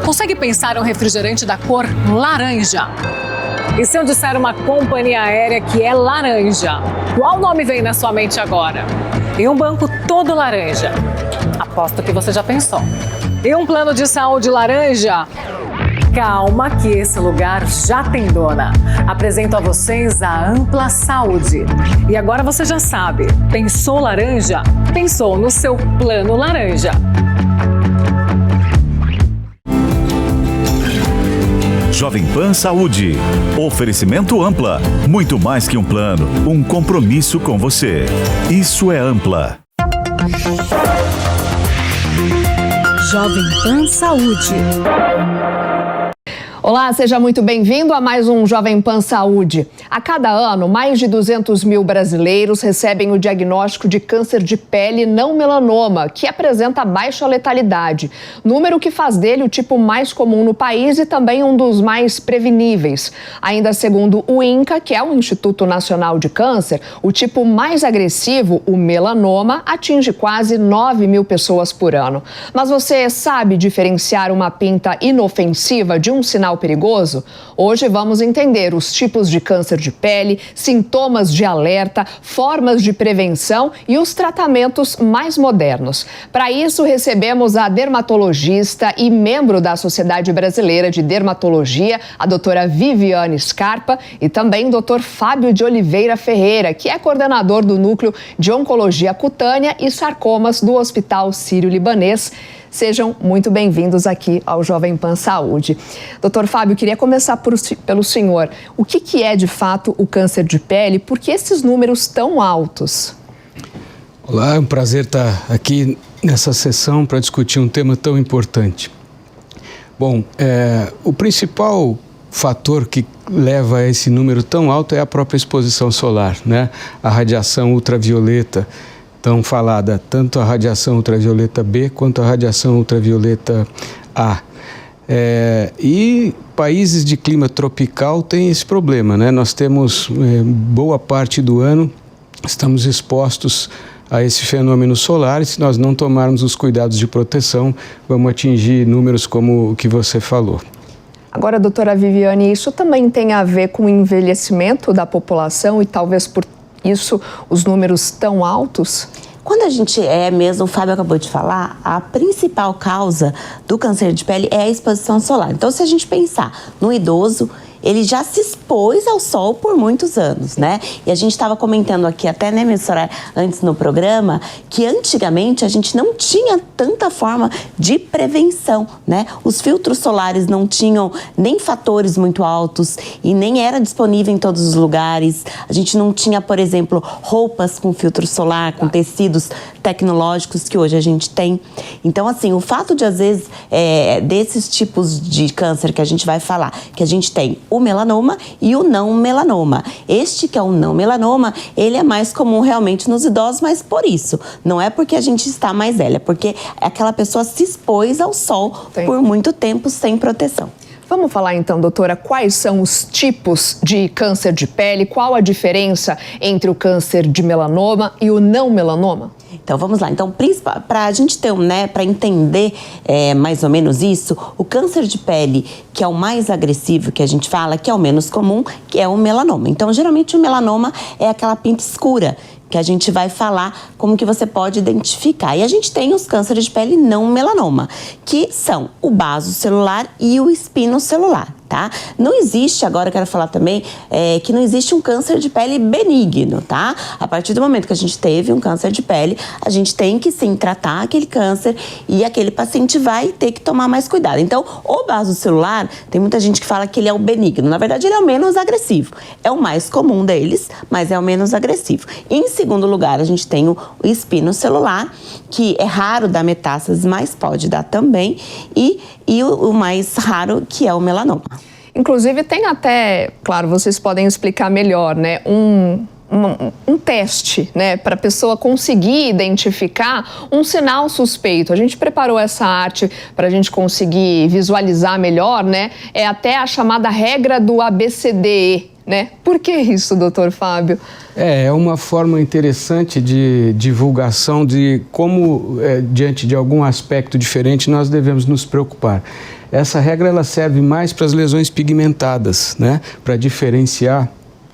Consegue pensar um refrigerante da cor laranja? E se eu disser uma companhia aérea que é laranja, qual nome vem na sua mente agora? E um banco todo laranja? Aposto que você já pensou. E um plano de saúde laranja? Calma que esse lugar já tem dona. Apresento a vocês a Ampla Saúde. E agora você já sabe, pensou laranja? Pensou no seu plano laranja. Jovem Pan Saúde. Oferecimento Ampla. Muito mais que um plano, um compromisso com você. Isso é Ampla. Jovem Pan Saúde. Olá, seja muito bem-vindo a mais um Jovem Pan Saúde. A cada ano, mais de 200 mil brasileiros recebem o diagnóstico de câncer de pele não melanoma, que apresenta baixa letalidade, número que faz dele o tipo mais comum no país e também um dos mais preveníveis. Ainda segundo o INCA, que é o Instituto Nacional de Câncer, o tipo mais agressivo, o melanoma, atinge quase 9 mil pessoas por ano. Mas você sabe diferenciar uma pinta inofensiva de um sinal perigoso? Hoje vamos entender os tipos de câncer de pele, sintomas de alerta, formas de prevenção e os tratamentos mais modernos. Para isso, recebemos a dermatologista e membro da Sociedade Brasileira de Dermatologia, a doutora Viviane Scarpa, e também o doutor Fábio de Oliveira Ferreira, que é coordenador do Núcleo de Oncologia Cutânea e Sarcomas do Hospital Sírio-Libanês. Sejam muito bem-vindos aqui ao Jovem Pan Saúde. Doutor Fábio, queria começar pelo senhor. O que é, de fato, o câncer de pele? Por que esses números tão altos? Olá, é um prazer estar aqui nessa sessão para discutir um tema tão importante. Bom, o principal fator que leva a esse número tão alto é a própria exposição solar, né? A radiação ultravioleta, tão falada, tanto a radiação ultravioleta B quanto a radiação ultravioleta A. E países de clima tropical têm esse problema, né? Nós temos boa parte do ano, estamos expostos a esse fenômeno solar e se nós não tomarmos os cuidados de proteção, vamos atingir números como o que você falou. Agora, doutora Viviane, isso também tem a ver com o envelhecimento da população e talvez por isso os números tão altos? Quando a gente mesmo, o Fábio acabou de falar, a principal causa do câncer de pele é a exposição solar. Então, se a gente pensar no idoso, ele já se expôs ao sol por muitos anos, né? E a gente estava comentando aqui até, né, minha senhora, antes no programa, que antigamente a gente não tinha tanta forma de prevenção, né? Os filtros solares não tinham nem fatores muito altos e nem era disponível em todos os lugares. A gente não tinha, por exemplo, roupas com filtro solar, com tecidos tecnológicos que hoje a gente tem. Então, assim, o fato de, às vezes, desses tipos de câncer que a gente vai falar, que a gente tem o melanoma e o não melanoma. Este que é o não melanoma, ele é mais comum realmente nos idosos, mas por isso, não é porque a gente está mais velha, é porque aquela pessoa se expôs ao sol por muito tempo sem proteção. Vamos falar então, doutora, quais são os tipos de câncer de pele, qual a diferença entre o câncer de melanoma e o não melanoma? Então, vamos lá. Então, para a gente ter, né, para entender mais ou menos isso, o câncer de pele, que é o mais agressivo que a gente fala, que é o menos comum, que é o melanoma. Então, geralmente o melanoma é aquela pinta escura, que a gente vai falar como que você pode identificar. E a gente tem os cânceres de pele não melanoma, que são o basocelular e o espinocelular, tá? Não existe, agora eu quero falar também, que não existe um câncer de pele benigno, tá? A partir do momento que a gente teve um câncer de pele, a gente tem que sim tratar aquele câncer e aquele paciente vai ter que tomar mais cuidado. Então, o basocelular, tem muita gente que fala que ele é o benigno. Na verdade, ele é o menos agressivo. É o mais comum deles, mas é o menos agressivo. Em segundo lugar, a gente tem o espinocelular, que é raro dar metástase, mas pode dar também. E o mais raro, que é o melanoma. Inclusive, tem até, claro, vocês podem explicar melhor, né? Um teste, né, para a pessoa conseguir identificar um sinal suspeito. A gente preparou essa arte para a gente conseguir visualizar melhor, né? É até a chamada regra do ABCDE, né? Por que isso, doutor Fábio? É uma forma interessante de divulgação de como, diante de algum aspecto diferente, nós devemos nos preocupar. Essa regra ela serve mais para as lesões pigmentadas, né? Para diferenciar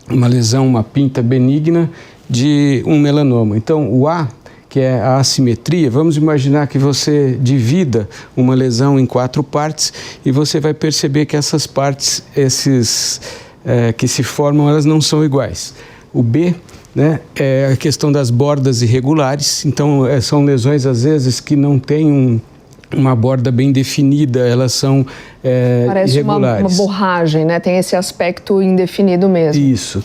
uma lesão, uma pinta benigna de um melanoma. Então, o A, que é a assimetria, vamos imaginar que você divida uma lesão em 4 partes e você vai perceber que essas partes, que se formam, elas não são iguais. O B, né, é a questão das bordas irregulares, então são lesões às vezes que não têm uma borda bem definida, elas são parece irregulares. Uma borragem, né? Tem esse aspecto indefinido mesmo. Isso.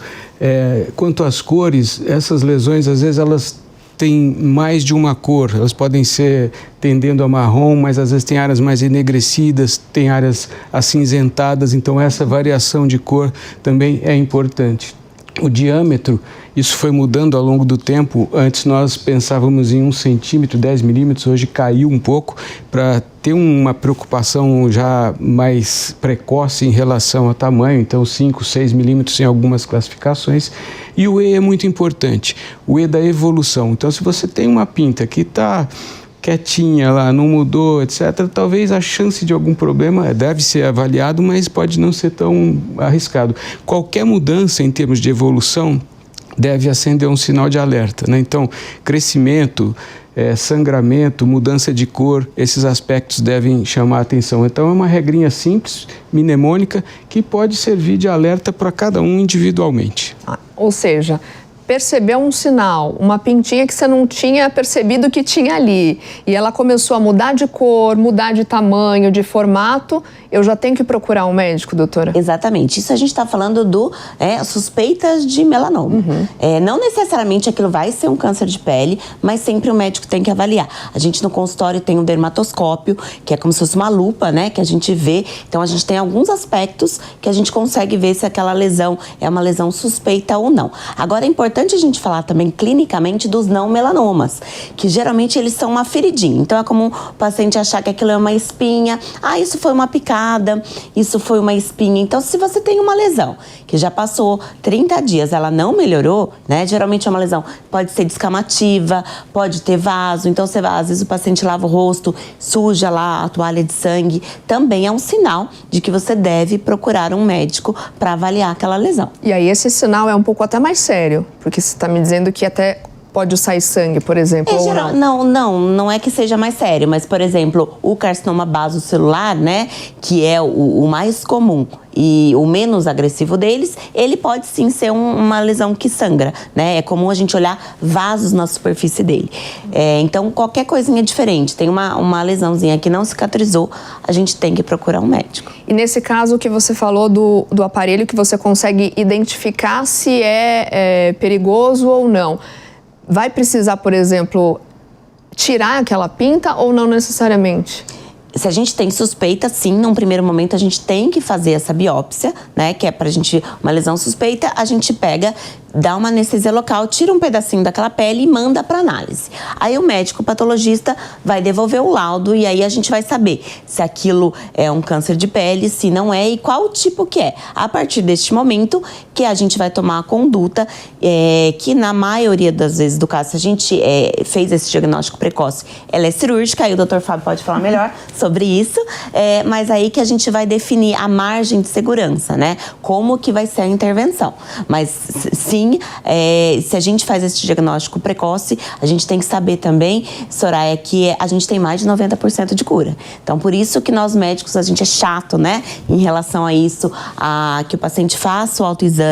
Quanto às cores, essas lesões às vezes elas têm mais de uma cor, elas podem ser tendendo a marrom, mas às vezes tem áreas mais enegrecidas, tem áreas acinzentadas, então essa variação de cor também é importante. O diâmetro, isso foi mudando ao longo do tempo. Antes nós pensávamos em 1 centímetro, 10 milímetros, hoje caiu um pouco para ter uma preocupação já mais precoce em relação ao tamanho, então 5, 6 milímetros em algumas classificações. E o E é muito importante, o E da evolução. Então se você tem uma pinta que está quietinha lá, não mudou, etc., talvez a chance de algum problema deve ser avaliado, mas pode não ser tão arriscado. Qualquer mudança em termos de evolução deve acender um sinal de alerta, né? Então, crescimento, sangramento, mudança de cor, esses aspectos devem chamar a atenção. Então, é uma regrinha simples, mnemônica, que pode servir de alerta para cada um individualmente. Ou seja, percebeu um sinal, uma pintinha que você não tinha percebido que tinha ali, e ela começou a mudar de cor, mudar de tamanho, de formato, eu já tenho que procurar um médico, doutora? Exatamente. Isso a gente está falando do suspeitas de melanoma. Uhum. Não necessariamente aquilo vai ser um câncer de pele, mas sempre o médico tem que avaliar. A gente no consultório tem um dermatoscópio, que é como se fosse uma lupa, né, que a gente vê. Então a gente tem alguns aspectos que a gente consegue ver se aquela lesão é uma lesão suspeita ou não. Agora é importante a gente falar também clinicamente dos não melanomas, que geralmente eles são uma feridinha. Então é comum o paciente achar que aquilo é uma espinha, isso foi uma picada, isso foi uma espinha. Então se você tem uma lesão que já passou 30 dias, ela não melhorou, né? Geralmente é uma lesão, pode ser descamativa, pode ter vaso, então você vai, às vezes o paciente lava o rosto, suja lá a toalha de sangue, também é um sinal de que você deve procurar um médico para avaliar aquela lesão. E aí esse sinal é um pouco até mais sério, porque você está me dizendo que até pode sair sangue, por exemplo, ou não é que seja mais sério, mas, por exemplo, o carcinoma basocelular, né, que é o mais comum e o menos agressivo deles, ele pode sim ser uma lesão que sangra, né? É comum a gente olhar vasos na superfície dele. Então, qualquer coisinha diferente, tem uma lesãozinha que não cicatrizou, a gente tem que procurar um médico. E nesse caso que você falou do aparelho que você consegue identificar se é perigoso ou não, vai precisar, por exemplo, tirar aquela pinta ou não necessariamente? Se a gente tem suspeita, sim, num primeiro momento a gente tem que fazer essa biópsia, né? Que é pra gente, uma lesão suspeita, a gente pega, dá uma anestesia local, tira um pedacinho daquela pele e manda para análise. Aí o médico patologista vai devolver o laudo e aí a gente vai saber se aquilo é um câncer de pele, se não é e qual tipo que é. A partir deste momento que a gente vai tomar a conduta, que na maioria das vezes do caso, se a gente fez esse diagnóstico precoce, ela é cirúrgica, aí o Dr. Fábio pode falar melhor sobre isso, mas aí que a gente vai definir a margem de segurança, né? Como que vai ser a intervenção. Mas sim, se a gente faz esse diagnóstico precoce, a gente tem que saber também, Soraya, que a gente tem mais de 90% de cura. Então, por isso que nós médicos, a gente é chato, né? Em relação a isso, que o paciente faça o autoexame,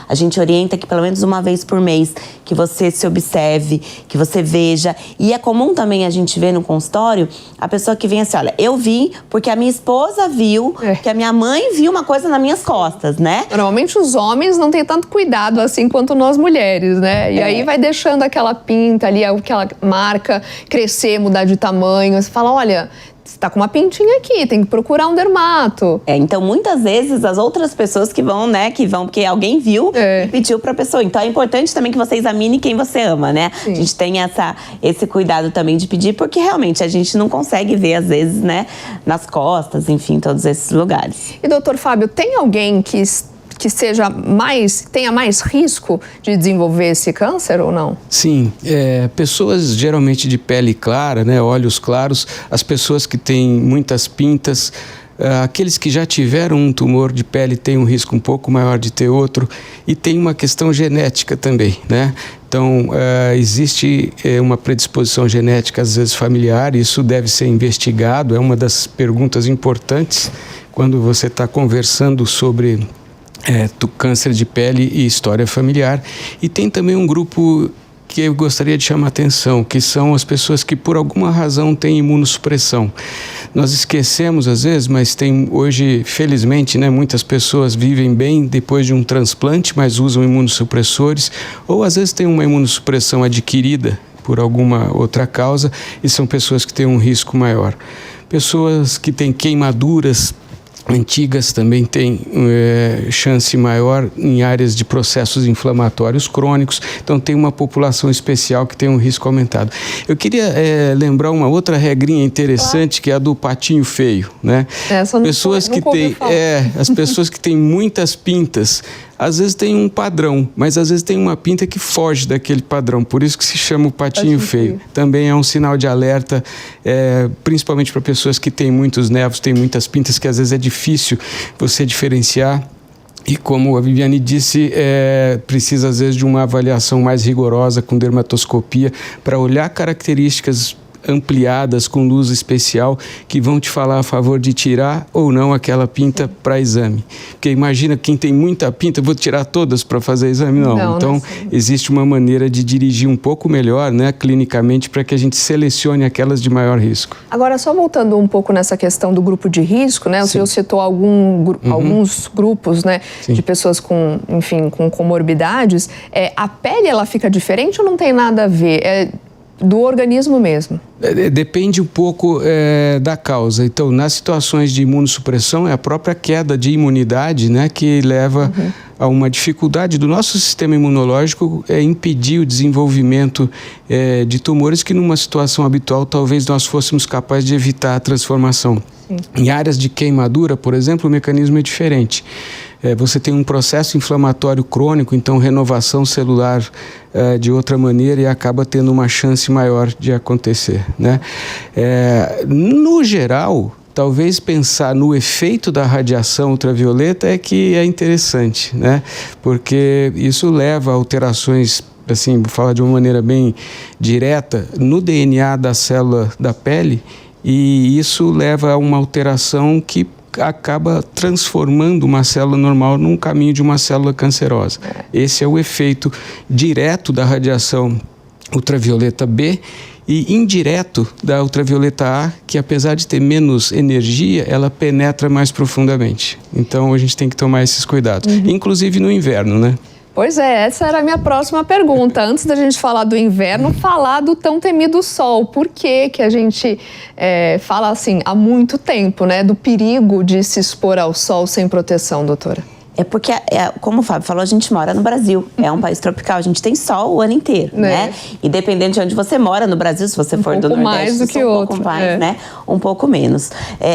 a gente orienta que pelo menos uma vez por mês que você se observe, que você veja. E é comum também a gente ver no consultório a pessoa que vem assim, olha, eu vi porque a minha esposa viu, que a minha mãe viu uma coisa nas minhas costas, né? Normalmente os homens não têm tanto cuidado assim quanto nós mulheres, né? E aí vai deixando aquela pinta ali, aquela marca crescer, mudar de tamanho. Você fala, olha, você tá com uma pintinha aqui, tem que procurar um dermato. Então muitas vezes as outras pessoas que vão, porque alguém viu e pediu pra pessoa. Então é importante também que você examine quem você ama, né? Sim. A gente tem esse cuidado também de pedir, porque realmente a gente não consegue ver às vezes, né, nas costas, enfim, todos esses lugares. E doutor Fábio, tem alguém que tenha mais risco de desenvolver esse câncer ou não? Sim, pessoas geralmente de pele clara, né, olhos claros, as pessoas que têm muitas pintas, Aqueles que já tiveram um tumor de pele têm um risco um pouco maior de ter outro, e tem uma questão genética também, né? Então, existe uma predisposição genética, às vezes familiar, isso deve ser investigado, é uma das perguntas importantes quando você está conversando sobre câncer de pele e história familiar. E tem também um grupo que eu gostaria de chamar a atenção, que são as pessoas que por alguma razão têm imunossupressão. Nós esquecemos às vezes, mas tem hoje, felizmente, né, muitas pessoas vivem bem depois de um transplante, mas usam imunossupressores, ou às vezes tem uma imunossupressão adquirida por alguma outra causa, e são pessoas que têm um risco maior. Pessoas que têm queimaduras antigas também têm chance maior em áreas de processos inflamatórios crônicos, então tem uma população especial que tem um risco aumentado. Eu queria lembrar uma outra regrinha interessante, que é a do patinho feio, né? Essa não pessoas que têm, as pessoas que têm muitas pintas, às vezes tem um padrão, mas às vezes tem uma pinta que foge daquele padrão, por isso que se chama o patinho feio. Também é um sinal de alerta, principalmente para pessoas que têm muitos nervos, têm muitas pintas, que às vezes é difícil você diferenciar. E como a Viviane disse, precisa às vezes de uma avaliação mais rigorosa com dermatoscopia para olhar características ampliadas com luz especial que vão te falar a favor de tirar ou não aquela pinta para exame. Porque imagina, quem tem muita pinta, vou tirar todas para fazer exame? Não. Então, existe uma maneira de dirigir um pouco melhor, né, clinicamente, para que a gente selecione aquelas de maior risco. Agora, só voltando um pouco nessa questão do grupo de risco, né? O senhor citou alguns grupos, né, de pessoas com, enfim, com comorbidades. A pele, ela fica diferente ou não tem nada a ver? Do organismo mesmo? Depende um pouco da causa. Então, nas situações de imunossupressão, é a própria queda de imunidade, né, que leva a uma dificuldade do nosso sistema imunológico impedir o desenvolvimento de tumores que, numa situação habitual, talvez nós fôssemos capazes de evitar a transformação. Em áreas de queimadura, por exemplo, o mecanismo é diferente. Você tem um processo inflamatório crônico, então renovação celular de outra maneira, e acaba tendo uma chance maior de acontecer, né? No geral, talvez pensar no efeito da radiação ultravioleta é que é interessante, né? Porque isso leva a alterações, assim, vou falar de uma maneira bem direta, no DNA da célula da pele, e isso leva a uma alteração que acaba transformando uma célula normal num caminho de uma célula cancerosa. Esse é o efeito direto da radiação ultravioleta B e indireto da ultravioleta A, que apesar de ter menos energia, ela penetra mais profundamente. Então a gente tem que tomar esses cuidados, inclusive no inverno, né? Pois essa era a minha próxima pergunta. Antes da gente falar do inverno, falar do tão temido sol. Por que a gente fala assim há muito tempo, né, do perigo de se expor ao sol sem proteção, doutora? É porque, como o Fábio falou, a gente mora no Brasil. É um país tropical, a gente tem sol o ano inteiro, né? E dependendo de onde você mora no Brasil, se você for do Nordeste, mais do que outro, pouco mais, né? Um pouco menos.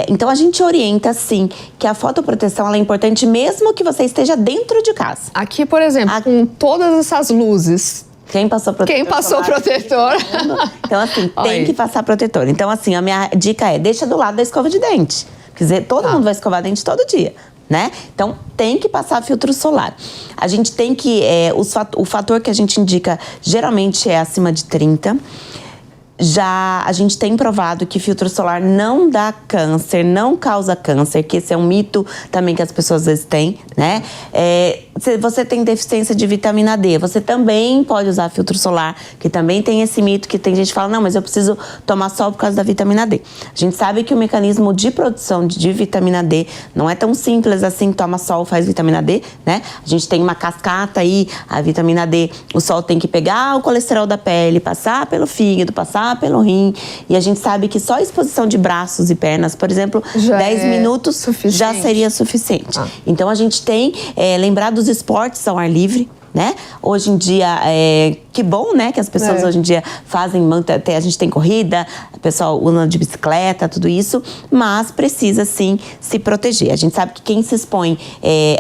Então, a gente orienta, sim, que a fotoproteção ela é importante mesmo que você esteja dentro de casa. Aqui, por exemplo, com todas essas luzes... Quem passou protetor? Quem passou protetor? Então, assim, tem que passar protetor. Então, assim, a minha dica é, deixa do lado da escova de dente. Quer dizer, todo mundo vai escovar dente todo dia, né? Então, tem que passar filtro solar. A gente tem que... o fator que a gente indica geralmente é acima de 30. Já a gente tem provado que filtro solar não dá câncer, não causa câncer, que esse é um mito também que as pessoas às vezes têm, né? Se você tem deficiência de vitamina D, você também pode usar filtro solar, que também tem esse mito que tem gente que fala, não, mas eu preciso tomar sol por causa da vitamina D. A gente sabe que o mecanismo de produção de vitamina D não é tão simples assim, toma sol, faz vitamina D, né? A gente tem uma cascata aí, a vitamina D, o sol tem que pegar o colesterol da pele, passar pelo fígado, passar pelo rim, e a gente sabe que só a exposição de braços e pernas, por exemplo, 10 minutos já seria suficiente. Então a gente tem lembrar dos esportes ao ar livre, né? Hoje em dia, que bom, né? Que as pessoas hoje em dia fazem, a gente tem corrida, o pessoal anda de bicicleta, tudo isso, mas precisa sim se proteger. A gente sabe que quem se expõe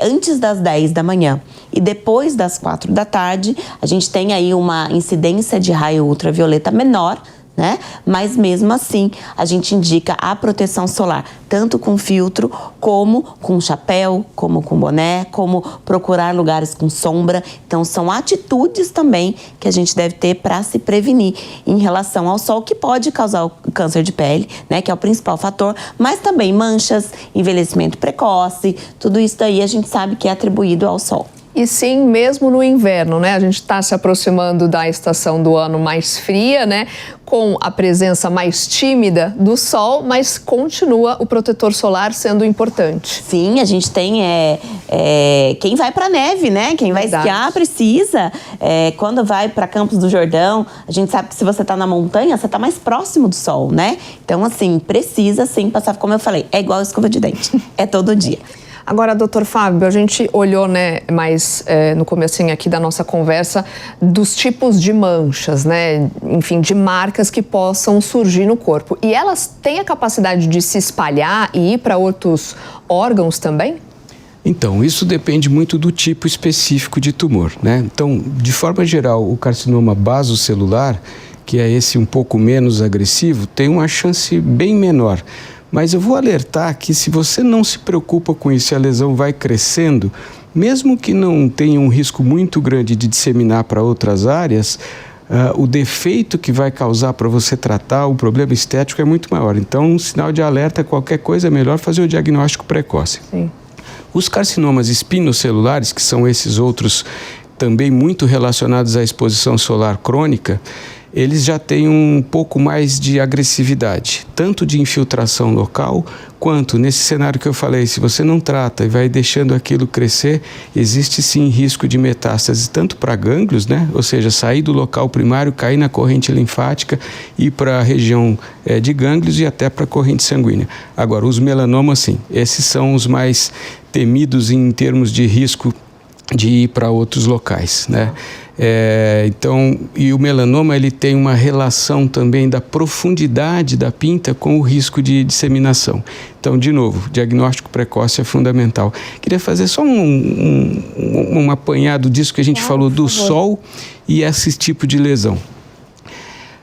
antes das 10 da manhã e depois das 4 da tarde, a gente tem aí uma incidência de raio ultravioleta menor, né? Mas mesmo assim, a gente indica a proteção solar, tanto com filtro, como com chapéu, como com boné, como procurar lugares com sombra. Então, são atitudes também que a gente deve ter para se prevenir em relação ao sol, que pode causar o câncer de pele, né? Que é o principal fator, mas também manchas, envelhecimento precoce, tudo isso daí a gente sabe que é atribuído ao sol. E sim, mesmo no inverno, né? A gente está se aproximando da estação do ano mais fria, né? Com a presença mais tímida do sol, mas continua o protetor solar sendo importante. Sim, a gente tem quem vai para neve, né? Quem vai esquiar precisa. Quando vai para Campos do Jordão, a gente sabe que se você está na montanha, você está mais próximo do sol, né? Então, assim, precisa sim passar, como eu falei, é igual escova de dente, é todo dia. Agora, doutor Fábio, a gente olhou, né, mais no comecinho aqui da nossa conversa, dos tipos de manchas, né, enfim, de marcas que possam surgir no corpo. E elas têm a capacidade de se espalhar e ir para outros órgãos também? Então, isso depende muito do tipo específico de tumor, né? Então, de forma geral, o carcinoma basocelular, que é esse um pouco menos agressivo, tem uma chance bem menor. Mas eu vou alertar que se você não se preocupa com isso e a lesão vai crescendo, mesmo que não tenha um risco muito grande de disseminar para outras áreas, o defeito que vai causar para você tratar o problema estético é muito maior. Então, um sinal de alerta, qualquer coisa é melhor fazer o diagnóstico precoce. Sim. Os carcinomas espinocelulares, que são esses outros também muito relacionados à exposição solar crônica, eles já têm um pouco mais de agressividade, tanto de infiltração local, quanto nesse cenário que eu falei, se você não trata e vai deixando aquilo crescer, existe sim risco de metástase, tanto para gânglios, né? Ou seja, sair do local primário, cair na corrente linfática, ir para a região de gânglios e até para a corrente sanguínea. Agora, os melanomas, sim, esses são os mais temidos em termos de risco de ir para outros locais, né? Então, e o melanoma, ele tem uma relação também da profundidade da pinta com o risco de disseminação. Então, de novo, diagnóstico precoce é fundamental. Queria fazer só um apanhado disso que a gente falou do sol e esse tipo de lesão.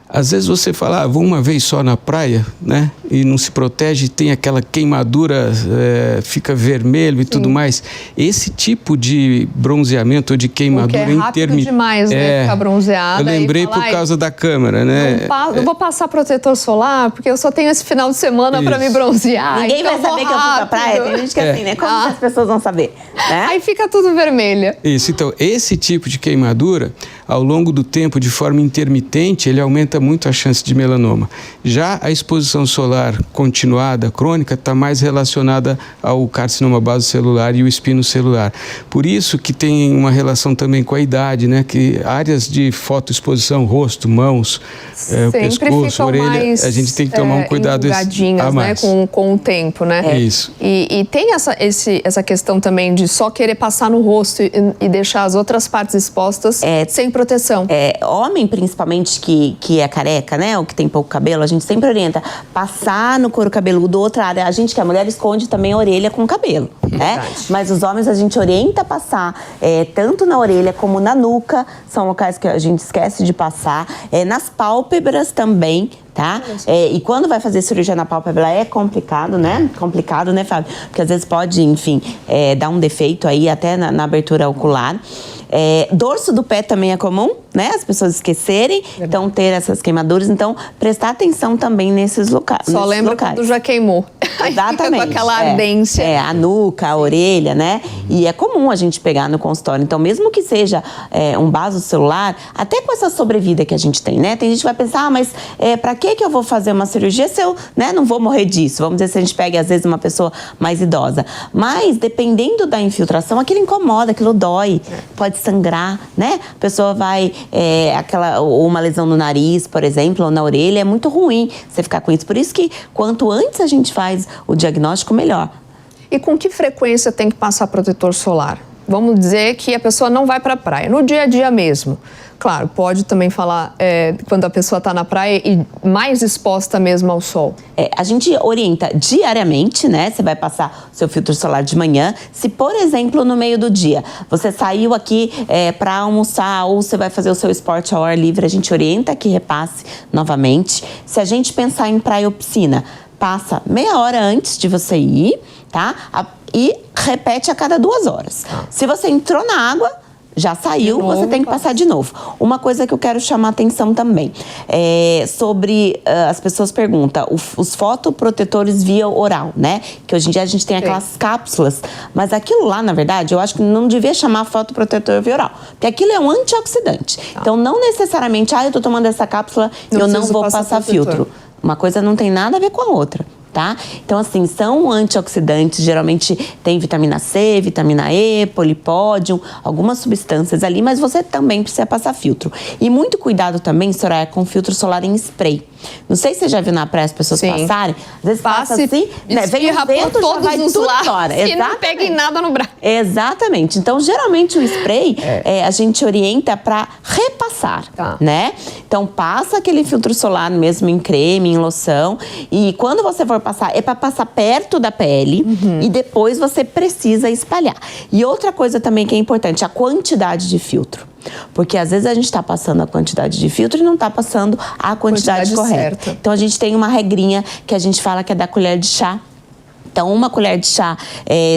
Às vezes você fala, vou uma vez só na praia, né? E não se protege, tem aquela queimadura, fica vermelho e tudo mais. Esse tipo de bronzeamento ou de queimadura intermitente. É rápido demais, né? Ficar bronzeada. Eu lembrei por causa da câmera, né? Não vou passar protetor solar, porque eu só tenho esse final de semana para me bronzear. Ninguém vai saber que eu fui pra praia. Tem gente que é assim, né? Como as pessoas vão saber? Né? Aí fica tudo vermelho. Isso, então, esse tipo de queimadura, ao longo do tempo, de forma intermitente, ele aumenta muito a chance de melanoma. Já a exposição solar continuada, crônica, está mais relacionada ao carcinoma basocelular e o espinocelular. Por isso que tem uma relação também com a idade, né? Que áreas de fotoexposição, rosto, mãos, o pescoço, orelha, a gente tem que tomar um cuidado a mais. Né? Com o tempo, né? Isso. E tem essa questão também de só querer passar no rosto e deixar as outras partes expostas sem proteção. Homem, principalmente, que é careca, né? Ou que tem pouco cabelo, a gente sempre orienta passar no couro cabeludo, outra área. A gente, que é mulher, esconde também a orelha com o cabelo, né? Mas os homens, a gente orienta a passar tanto na orelha como na nuca. São locais que a gente esquece de passar. Nas pálpebras também, tá? E quando vai fazer cirurgia na pálpebra é complicado, né? Complicado, né, Fábio? Porque às vezes pode, enfim, dar um defeito aí até na abertura ocular. Dorso do pé também é comum, né? As pessoas esquecerem, então ter essas queimaduras. Então, prestar atenção também nesses locais. Só lembra quando já queimou. Exatamente. Fica com aquela ardência. A nuca, a orelha, né? E é comum a gente pegar no consultório. Então, mesmo que seja um basocelular, até com essa sobrevida que a gente tem, né? Tem gente que vai pensar, mas pra que eu vou fazer uma cirurgia se eu não vou morrer disso? Vamos dizer, se a gente pega, às vezes, uma pessoa mais idosa. Mas, dependendo da infiltração, aquilo incomoda, aquilo dói. Pode sangrar, né? A pessoa vai... ou uma lesão no nariz, por exemplo, ou na orelha, é muito ruim você ficar com isso. Por isso que, quanto antes a gente faz o diagnóstico, melhor. E com que frequência tem que passar protetor solar? vamos dizer que a pessoa não vai para a praia, no dia a dia mesmo. Claro, pode também falar quando a pessoa está na praia e mais exposta mesmo ao sol. A gente orienta diariamente, né? Você vai passar o seu filtro solar de manhã. Se, por exemplo, no meio do dia, você saiu aqui para almoçar ou você vai fazer o seu esporte ao ar livre, a gente orienta que repasse novamente. Se a gente pensar em praia ou piscina, passa meia hora antes de você ir, tá? E repete a cada 2 horas. Se você entrou na água, já saiu, você tem que passar de novo. Uma coisa que eu quero chamar a atenção também sobre, as pessoas perguntam, os fotoprotetores via oral, né? Que hoje em dia a gente tem aquelas cápsulas, mas aquilo lá, na verdade, eu acho que não devia chamar fotoprotetor via oral, porque aquilo é um antioxidante. Então, não necessariamente, eu tô tomando essa cápsula, eu não vou passar filtro. Uma coisa não tem nada a ver com a outra. Tá? Então, assim, são antioxidantes, geralmente tem vitamina C, vitamina E, polipódio, algumas substâncias ali, mas você também precisa passar filtro. E muito cuidado também, Soraya, com filtro solar em spray. Não sei se você já viu na praia as pessoas passarem, às vezes passa assim, né, vem o vento, já vai tudo fora. E não pega em nada no braço. Exatamente. Então, geralmente o spray a gente orienta para repassar, né? Então, passa aquele filtro solar mesmo em creme, em loção, e quando você for passar, é para passar perto da pele e depois você precisa espalhar. E outra coisa também que é importante, a quantidade de filtro. Porque às vezes a gente está passando a quantidade de filtro e não está passando a quantidade correta. Então a gente tem uma regrinha que a gente fala que é da colher de chá. Então, uma colher de chá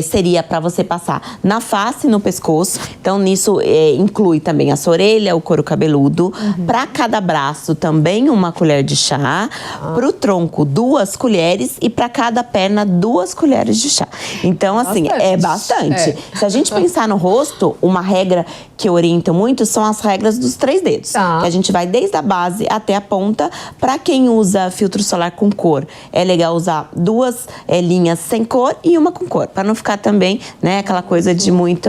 seria para você passar na face e no pescoço. Então, nisso inclui também a sua orelha, o couro cabeludo. Para cada braço, também uma colher de chá. Para o tronco, 2 colheres. E para cada perna, 2 colheres de chá. Então, assim, é bastante. Se a gente pensar no rosto, uma regra que eu oriento muito são as regras dos 3 dedos. Que a gente vai desde a base até a ponta. Para quem usa filtro solar com cor, é legal usar 2 linhas sem cor e uma com cor, para não ficar também, né, aquela coisa de muito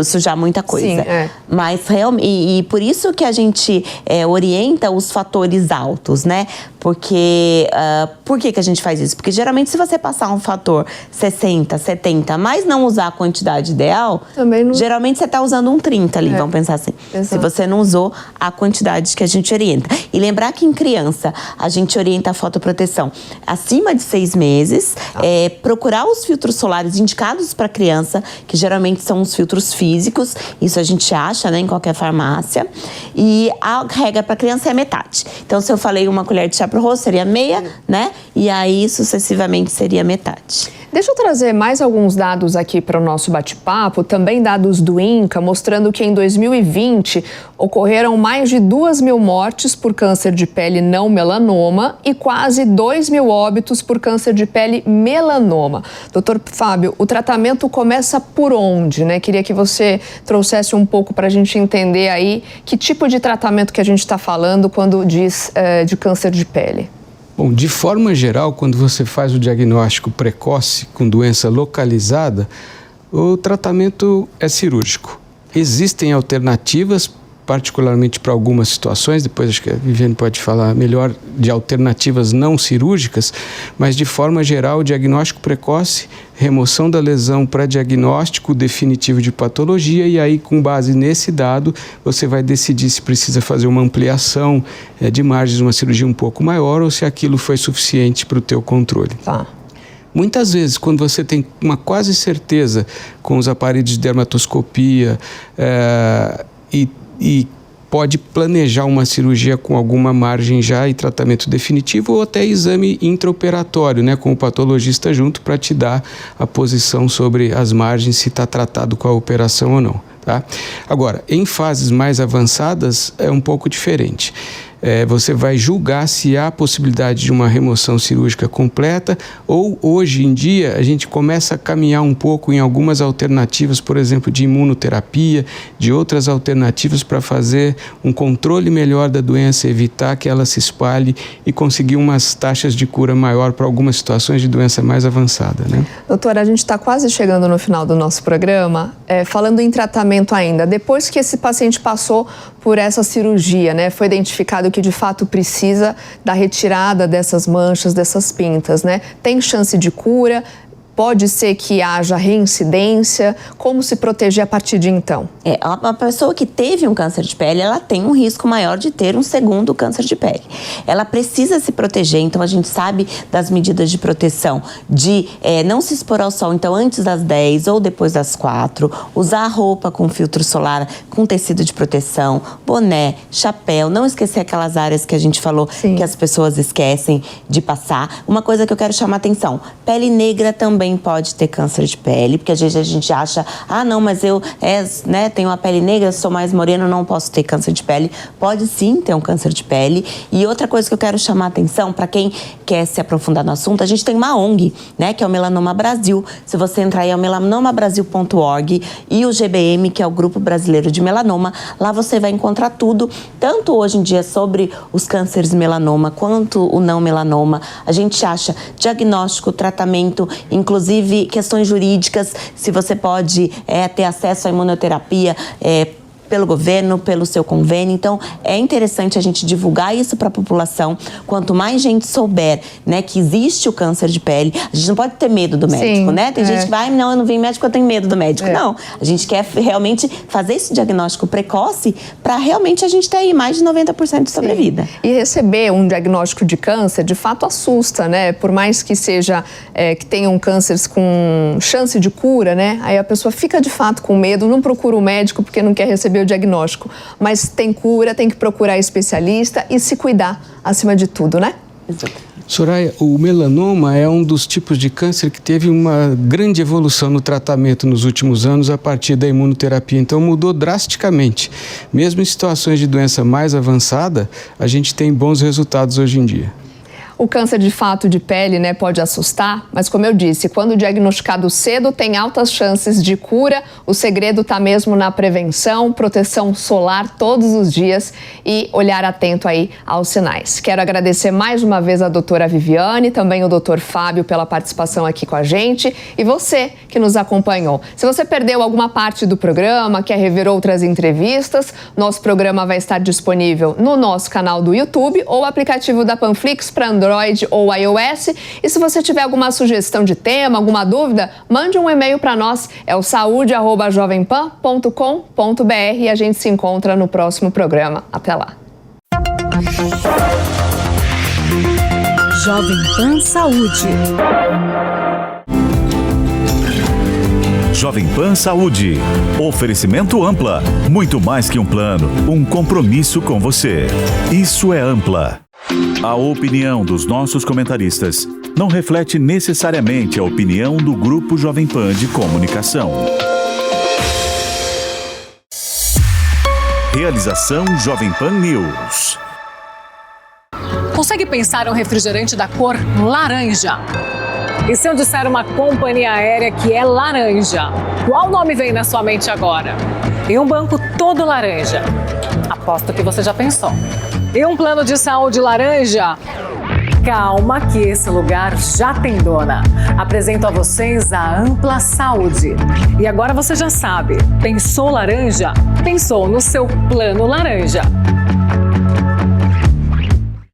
sujar muita coisa. Sim, Mas realmente, e por isso que a gente orienta os fatores altos, né? Porque, por que a gente faz isso? Porque geralmente se você passar um fator 60, 70, mas não usar a quantidade ideal, geralmente você está usando um 30 ali, vamos pensar assim. Se você não usou a quantidade que a gente orienta. E lembrar que em criança, a gente orienta a fotoproteção acima de 6 meses, procurar os filtros solares indicados para criança, que geralmente são os filtros físicos, isso a gente acha, né, em qualquer farmácia, e a regra para criança é metade. Então, se eu falei uma colher de chá para o rosto, seria meia, né, e aí sucessivamente seria metade. Deixa eu trazer mais alguns dados aqui para o nosso bate-papo, também dados do INCA, mostrando que em 2020 ocorreram mais de 2.000 mortes por câncer de pele não melanoma e quase 2.000 óbitos por câncer de pele melanoma. Doutor Fábio, o tratamento começa por onde, né? Queria que você trouxesse um pouco para a gente entender aí que tipo de tratamento que a gente está falando quando diz de câncer de pele. Bom, de forma geral, quando você faz o diagnóstico precoce com doença localizada, o tratamento é cirúrgico. Existem alternativas, particularmente para algumas situações, depois acho que a Viviane pode falar melhor de alternativas não cirúrgicas, mas de forma geral, o diagnóstico precoce, remoção da lesão para diagnóstico definitivo de patologia, e aí com base nesse dado você vai decidir se precisa fazer uma ampliação de margens, uma cirurgia um pouco maior, ou se aquilo foi suficiente para o teu controle. Muitas vezes, quando você tem uma quase certeza com os aparelhos de dermatoscopia e pode planejar uma cirurgia com alguma margem já e tratamento definitivo, ou até exame intraoperatório, né, com o patologista junto para te dar a posição sobre as margens, se está tratado com a operação ou não. Tá? Agora, em fases mais avançadas é um pouco diferente. Você vai julgar se há possibilidade de uma remoção cirúrgica completa, ou hoje em dia a gente começa a caminhar um pouco em algumas alternativas, por exemplo, de imunoterapia, de outras alternativas para fazer um controle melhor da doença, evitar que ela se espalhe e conseguir umas taxas de cura maior para algumas situações de doença mais avançada, né? Doutora, a gente está quase chegando no final do nosso programa, falando em tratamento ainda. Depois que esse paciente passou por essa cirurgia, né, foi identificado que de fato precisa da retirada dessas manchas, dessas pintas, né? Tem chance de cura? Pode ser que haja reincidência? Como se proteger a partir de então? A pessoa que teve um câncer de pele, ela tem um risco maior de ter um segundo câncer de pele. Ela precisa se proteger, então a gente sabe das medidas de proteção, de não se expor ao sol, então antes das 10 ou depois das 4, usar roupa com filtro solar, com tecido de proteção, boné, chapéu, não esquecer aquelas áreas que a gente falou, sim, que as pessoas esquecem de passar. Uma coisa que eu quero chamar a atenção, pele negra também pode ter câncer de pele, porque às vezes a gente acha, não, mas eu tenho a pele negra, sou mais morena, não posso ter câncer de pele. Pode sim ter um câncer de pele. E outra coisa que eu quero chamar a atenção, para quem quer se aprofundar no assunto, a gente tem uma ONG, né, que é o Melanoma Brasil. Se você entrar aí, é o melanomabrasil.org, e o GBM, que é o Grupo Brasileiro de Melanoma. Lá você vai encontrar tudo, tanto hoje em dia sobre os cânceres de melanoma, quanto o não melanoma. A gente acha diagnóstico, tratamento, inclusive questões jurídicas, se você pode ter acesso à imunoterapia, pelo governo, pelo seu convênio. Então, é interessante a gente divulgar isso para a população. Quanto mais gente souber, né, que existe o câncer de pele, a gente não pode ter medo do médico, né? Tem gente que vai, não, eu não vim médico, eu tenho medo do médico. Não, a gente quer realmente fazer esse diagnóstico precoce para realmente a gente ter aí mais de 90% de sobrevida. E receber um diagnóstico de câncer, de fato, assusta, né? Por mais que seja, que tenham cânceres com chance de cura, né? Aí a pessoa fica de fato com medo, não procura o médico porque não quer receber o diagnóstico, mas tem cura, tem que procurar especialista e se cuidar acima de tudo, né? Soraya, o melanoma é um dos tipos de câncer que teve uma grande evolução no tratamento nos últimos anos a partir da imunoterapia, então mudou drasticamente. Mesmo em situações de doença mais avançada, a gente tem bons resultados hoje em dia. O câncer de fato de pele, né, pode assustar, mas como eu disse, quando diagnosticado cedo tem altas chances de cura. O segredo está mesmo na prevenção, proteção solar todos os dias e olhar atento aí aos sinais. Quero agradecer mais uma vez a doutora Viviane, também o doutor Fábio pela participação aqui com a gente e você que nos acompanhou. Se você perdeu alguma parte do programa, quer rever outras entrevistas, nosso programa vai estar disponível no nosso canal do YouTube ou aplicativo da Panflix para Android ou iOS. E se você tiver alguma sugestão de tema, alguma dúvida, mande um e-mail para nós, é o saude@jovempan.com.br e a gente se encontra no próximo programa. Até lá. Jovem Pan Saúde. Jovem Pan Saúde. Oferecimento Ampla. Muito mais que um plano, um compromisso com você. Isso é Ampla. A opinião dos nossos comentaristas não reflete necessariamente a opinião do Grupo Jovem Pan de Comunicação. Realização Jovem Pan News. Consegue pensar um refrigerante da cor laranja? E se eu disser uma companhia aérea que é laranja, qual nome vem na sua mente agora? E um banco todo laranja? Aposto que você já pensou. E um plano de saúde laranja? Calma que esse lugar já tem dona. Apresento a vocês a Ampla Saúde. E agora você já sabe, pensou laranja? Pensou no seu plano laranja.